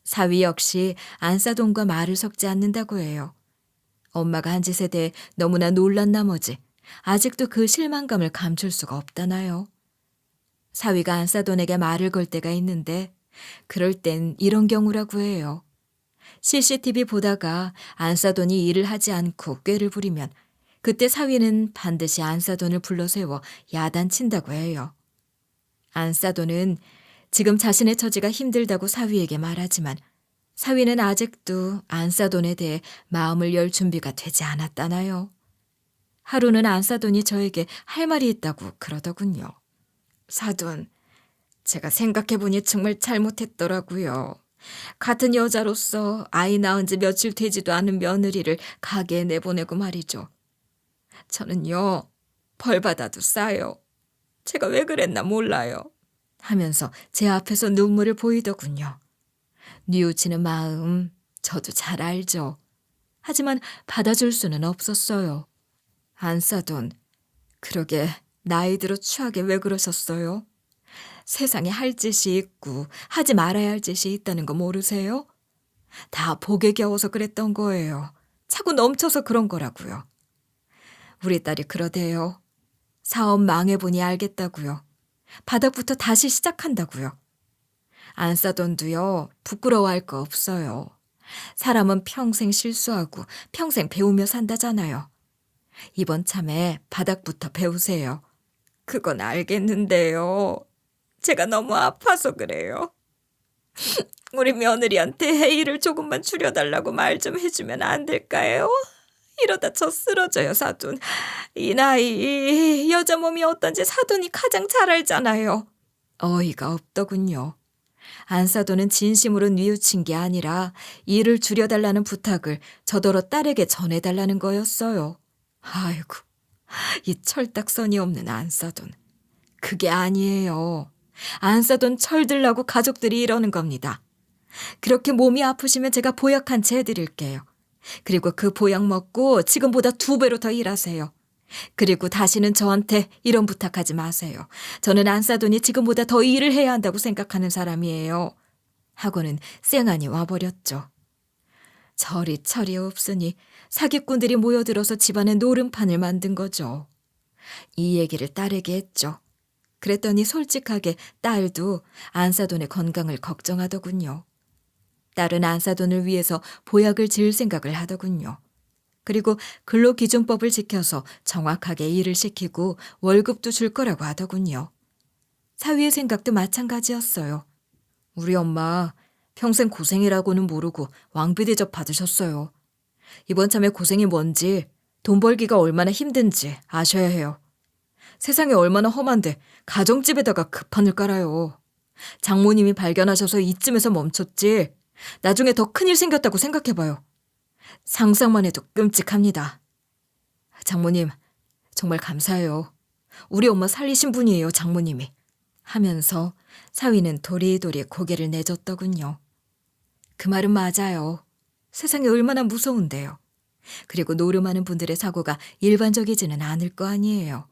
사위 역시 안 사돈과 말을 섞지 않는다고 해요. 엄마가 한 짓에 대해 너무나 놀란 나머지 아직도 그 실망감을 감출 수가 없다나요. 사위가 안 사돈에게 말을 걸 때가 있는데 그럴 땐 이런 경우라고 해요. CCTV 보다가 안 사돈이 일을 하지 않고 꾀를 부리면 그때 사위는 반드시 안 사돈을 불러세워 야단친다고 해요. 안 사돈은 지금 자신의 처지가 힘들다고 사위에게 말하지만 사위는 아직도 안 사돈에 대해 마음을 열 준비가 되지 않았다나요. 하루는 안 사돈이 저에게 할 말이 있다고 그러더군요. 사돈, 제가 생각해보니 정말 잘못했더라고요. 같은 여자로서 아이 낳은 지 며칠 되지도 않은 며느리를 가게에 내보내고 말이죠. 저는요, 벌 받아도 싸요. 제가 왜 그랬나 몰라요. 하면서 제 앞에서 눈물을 보이더군요. 뉘우치는 마음 저도 잘 알죠. 하지만 받아줄 수는 없었어요. 안 사돈, 그러게 나이 들어 추하게 왜 그러셨어요? 세상에 할 짓이 있고 하지 말아야 할 짓이 있다는 거 모르세요? 다 복에 겨워서 그랬던 거예요. 차고 넘쳐서 그런 거라고요. 우리 딸이 그러대요. 사업 망해보니 알겠다고요. 바닥부터 다시 시작한다고요. 안 사돈도요, 부끄러워할 거 없어요. 사람은 평생 실수하고 평생 배우며 산다잖아요. 이번 참에 바닥부터 배우세요. 그건 알겠는데요. 제가 너무 아파서 그래요. 우리 며느리한테 일을 조금만 줄여달라고 말 좀 해주면 안 될까요? 이러다 저 쓰러져요, 사돈. 이 나이 여자 몸이 어떤지 사돈이 가장 잘 알잖아요. 어이가 없더군요. 안 사돈은 진심으로 뉘우친 게 아니라 일을 줄여달라는 부탁을 저더러 딸에게 전해달라는 거였어요. 아이고, 이 철딱선이 없는 안 사돈. 그게 아니에요. 안 사돈 철들라고 가족들이 이러는 겁니다. 그렇게 몸이 아프시면 제가 보약 한 채 해드릴게요. 그리고 그 보약 먹고 지금보다 2배로 더 일하세요. 그리고 다시는 저한테 이런 부탁하지 마세요. 저는 안 사돈이 지금보다 더 일을 해야 한다고 생각하는 사람이에요. 하고는 쌩안이 와버렸죠. 철이 없으니 사기꾼들이 모여들어서 집안에 노름판을 만든 거죠. 이 얘기를 딸에게 했죠. 그랬더니 솔직하게 딸도 안 사돈의 건강을 걱정하더군요. 딸은 안 사돈을 위해서 보약을 지을 생각을 하더군요. 그리고 근로기준법을 지켜서 정확하게 일을 시키고 월급도 줄 거라고 하더군요. 사위의 생각도 마찬가지였어요. 우리 엄마 평생 고생이라고는 모르고 왕비 대접 받으셨어요. 이번 참에 고생이 뭔지, 돈 벌기가 얼마나 힘든지 아셔야 해요. 세상에 얼마나 험한데 가정집에다가 급판을 깔아요. 장모님이 발견하셔서 이쯤에서 멈췄지 나중에 더 큰일 생겼다고 생각해봐요. 상상만 해도 끔찍합니다. 장모님, 정말 감사해요. 우리 엄마 살리신 분이에요, 장모님이. 하면서 사위는 도리도리 고개를 내줬더군요. 그 말은 맞아요. 세상이 얼마나 무서운데요. 그리고 노름하는 분들의 사고가 일반적이지는 않을 거 아니에요.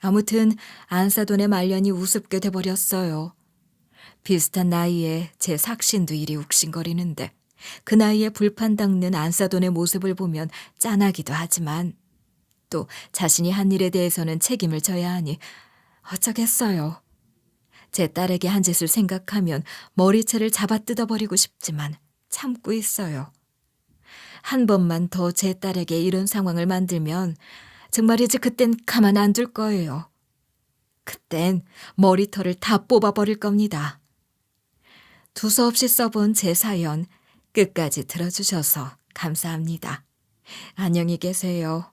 아무튼 안사돈의 말년이 우습게 돼버렸어요. 비슷한 나이에 제 삭신도 이리 욱신거리는데 그 나이에 불판 닦는 안사돈의 모습을 보면 짠하기도 하지만 또 자신이 한 일에 대해서는 책임을 져야 하니 어쩌겠어요. 제 딸에게 한 짓을 생각하면 머리채를 잡아 뜯어버리고 싶지만 참고 있어요. 한 번만 더 제 딸에게 이런 상황을 만들면 정말이지 그땐 가만 안 둘 거예요. 그땐 머리털을 다 뽑아버릴 겁니다. 두서없이 써본 제 사연 끝까지 들어주셔서 감사합니다. 안녕히 계세요.